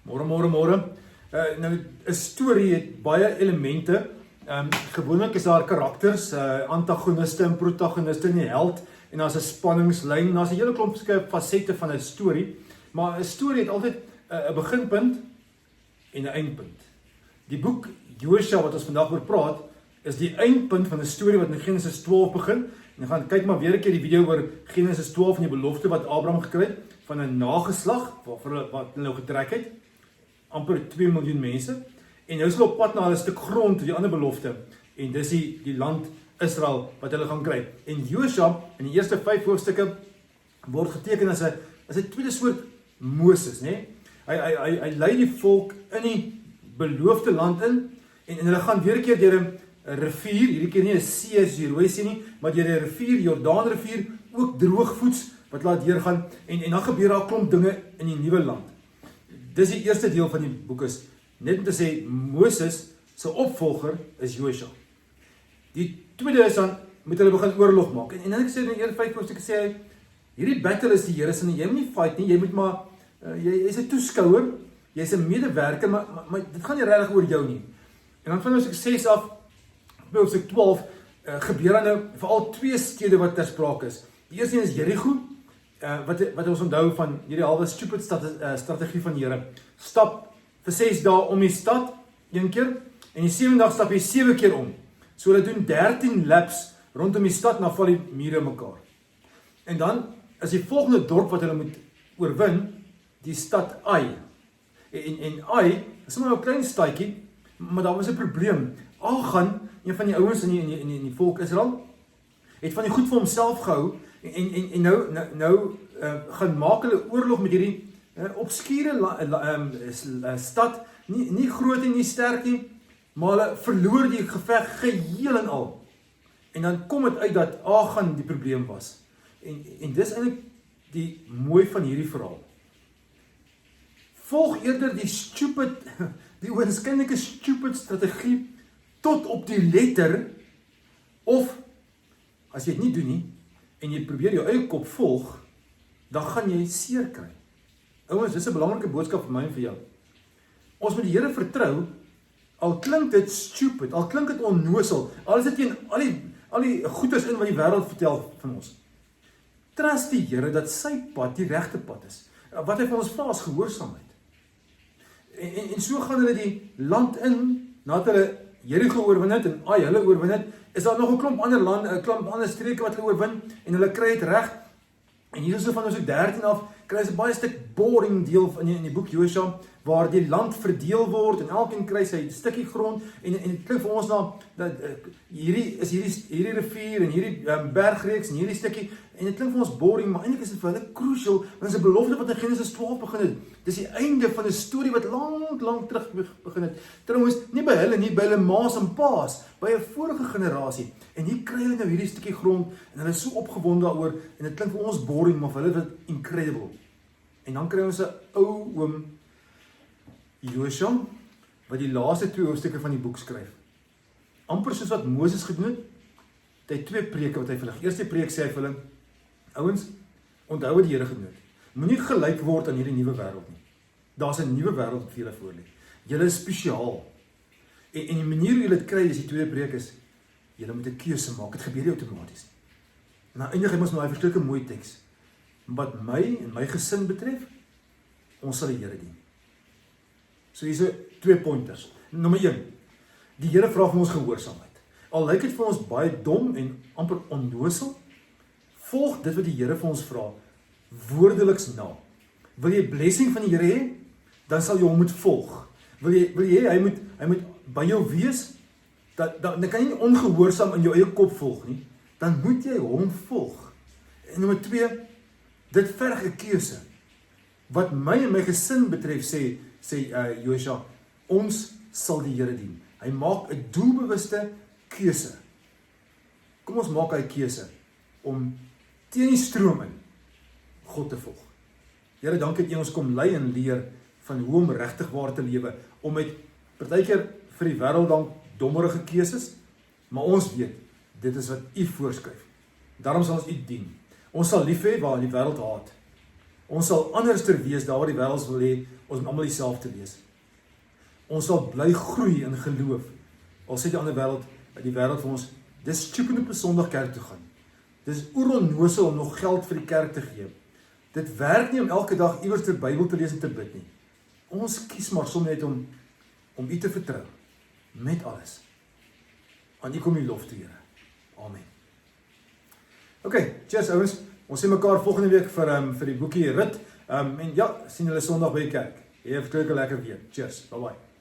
Môre. Nou, 'n storie het baie elemente. Gewoonlik is daar karakters, antagoniste en protagoniste in die held, en daar's 'n spanningslyn, daar's 'n hele klomp fasette van 'n storie, maar 'n storie het altyd 'n beginpunt en 'n eindpunt. Die boek Josua wat ons vandag oor praat, is die eindpunt van 'n storie wat in Genesis 12 begin. En gaan kyk maar weer 'n keer die video oor Genesis 12 en die belofte wat Abraham gekry het van 'n nageslag wat hulle nou getrek het, amper 2 miljoen mense. En nou is hulle op pad na 'n stuk grond, die ander belofte, en dis die land Israel wat hulle gaan kry. En Josua in die eerste 5 hoofstukke word geteken as 'n tweede soort Moses, né? Hy lei die volk in die beloofde land in, en hulle gaan weer 'n keer deur 'n rivier, hierdie keer nie 'n see soos die Rooi See nie, maar deur 'n rivier, Jordaanrivier, ook droogvoets wat laat deurgaan, en dan gebeur daar 'n klomp dinge in die nuwe land. Dis die eerste deel van die boek, is net om te sê Moses se opvolger is Josua. Die tweede is dan moet hulle begin oorlog maak. En dan ek sê in die eerste 5 hoofstukke sê hy, hierdie battle is die Here se, jy moet nie fight nie, jy moet maar jy's 'n toeskouer, jy's 'n medewerker, maar dit gaan nie regtig oor jou nie. En dan van hoofstuk 6 af by hoofstuk 12 gebeur dan nou veral 2 stede wat ter sprake is. Die eerste een is Jericho, wat ons onthou van hierdie halwe stupid strategie van die Here. Stap vir 6 dae om die stad, 1 keer, en die 7de dag stap jy 7 keer om. So hulle doen 13 laps rondom die stad, en dan val die mure mekaar. En dan is die volgende dorp wat hulle moet oorwin, die stad Ai. En Ai, is maar 'n klein stadjie, maar daar was 'n probleem. Achan, een van die ouens in die volk Israel, het van die goed vir homself gehou, en nou gaan maak hulle oorlog met hierdie obskure stad, nie groot en nie sterk nie, maar hulle verloor die geveg geheel en al. En dan kom dit uit dat Achan die probleem was. En dis eintlik die mooi van hierdie verhaal. Volg eerder die oënskynlike stupid strategie tot op die letter, of as jy dit nie doen nie, en jy probeer jou eie kop volg, dan gaan jy seer kry. Ouens, dis 'n belangrike boodskap vir my en vir jou. Ons moet die Here vertrou, al klink dit stupid, al klink dit onnosel, al is dit teen al die goeders in wat die wêreld vertel van ons. Trust die Here dat sy pad die regte pad is. Wat hy van ons vra is gehoorsaamheid. En so gaan hulle die land in, nadat hulle Jericho oorwin het en Ai hulle oorwin het, is daar nog 'n klomp ander streke wat hulle oorwin, en hulle kry dit reg. En hier is so van ons 13 af, kry ons 'n baie stuk boring deel in die boek Josua, waar die land verdeel word, en elkeen kry sy stukkie grond, en dit klink vir ons na, dat hierdie rivier, en hierdie bergreeks, en hierdie stukkie, en dit klink vir ons boring, maar eintlik is dit vir hulle crucial, want dit is 'n belofte wat in Genesis 12 begin het. Dis die einde van 'n storie wat lank terug begin het. Trouwens, nie by hulle nie, by hulle ma's en pa's, by 'n vorige generasie. En hier kry hulle nou hierdie stukkie grond, en hulle is so opgewonde daaroor, en dit klink vir ons boring, maar vir hulle is dit incredible. En dan kry ons 'n ou oom Josua, wat die laaste 2 hoofstukke van die boek skryf. Amper soos wat Moses gedoen het, hy het 2 preke wat hy vir hulle. Eerste preek sê hy vir hulle, ouens, onthou wat die Here gedoen het. Moenie gelyk word aan hierdie nuwe wêreld nie. Daar's 'n nuwe wêreld wat vir julle voorlê. Julle is spesiaal. En die manier hoe julle dit kry, is die tweede preek is, julle moet 'n keuse maak. Dit gebeur nie outomaties nie. En dan eindig hy mos met daai verskriklike mooi teks. Wat my en my gesin betref, ons sal die Here dien. So hier's 2 pointers. Nommer 1, die Here vra van ons gehoorsaamheid. Al lyk dit vir ons baie dom en amper onnosel, volg dit wat die Here vir ons vra, woordeliks na. Wil jy blessing van die Here hê, dan sal jy hom moet volg. Wil jy hy moet by jou wees, dan kan jy nie ongehoorsaam in jou eie kop volg nie, dan moet jy hom volg. En nommer 2, dit verg 'n keuse. Wat my en my gesin betref, sê Josua, ons sal die Here dien. Hy maak 'n doelbewuste keuse. Kom ons maak 'n keuse om teen die stroom in God te volg. Here, dankie dat U ons kom lei en leer van hoe om regtig waar te lewe, om met partykeer vir die wêreld dan dommerige keuses, maar ons weet, dit is wat U voorskryf. Daarom sal ons U dien. Ons sal lief hê waar die wêreld haat. Ons sal anderster wees daar waar die wêreld wil hê ons moet almal dieselfde wees. Ons sal bly groei in geloof. Al sê die ander wêreld, die wêreld vir ons, dis stupid op 'n Sondag kerk toe gaan. Dis oeronnosel om nog geld vir die kerk te gee. Dit werk nie om elke dag iewers die Bybel te lees en te bid nie. Ons kies maar sommer net om U te vertrou. Met alles. Aan U kom die lof toe, Here. Amen. Okay, cheers ouens. Ons sien mekaar volgende week vir die boekie rit. En ja, sien julle Sondag by die kerk. Jy het 'n lekker week. Cheers. Bye bye.